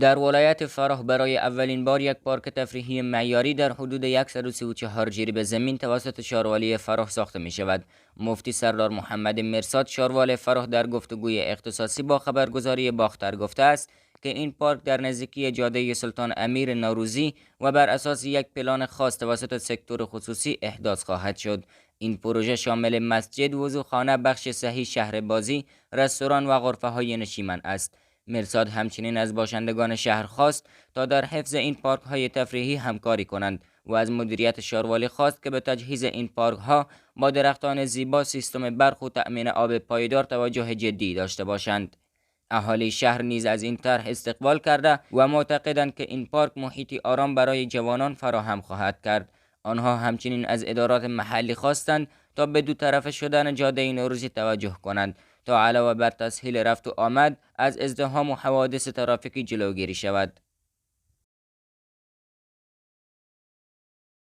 در ولایت فراه برای اولین بار یک پارک تفریحی معیاری در حدود 134 جریب زمین توسط شاروالی فراه ساخته می شود. مفتی سردار محمد مرصاد شاروال فراه در گفتگوی اختصاصی با خبرگزاری باختر گفته است که این پارک در نزدیکی جاده سلطان امیر نوروزی و بر اساس یک پلان خاص توسط سکتور خصوصی احداث خواهد شد. این پروژه شامل مسجد، وضوخانه، بخش صحی، شهر بازی، رستوران و غرفه‌های نشیمن است. مرصاد همچنین از باشندگان شهر خواست تا در حفظ این پارک های تفریحی همکاری کنند و از مدیریت شاروالی خواست که به تجهیز این پارک ها با درختان زیبا، سیستم برق و تأمین آب پایدار توجه جدی داشته باشند. اهالی شهر نیز از این طرح استقبال کرده و معتقدند که این پارک محیطی آرام برای جوانان فراهم خواهد کرد. آنها همچنین از ادارات محلی خواستند تا به دو طرفه شدن جاده نوروزی توجه کنند تا علاوه بر تسهیل رفت و آمد از ازدحام و حوادث ترافیکی جلوگیری شود.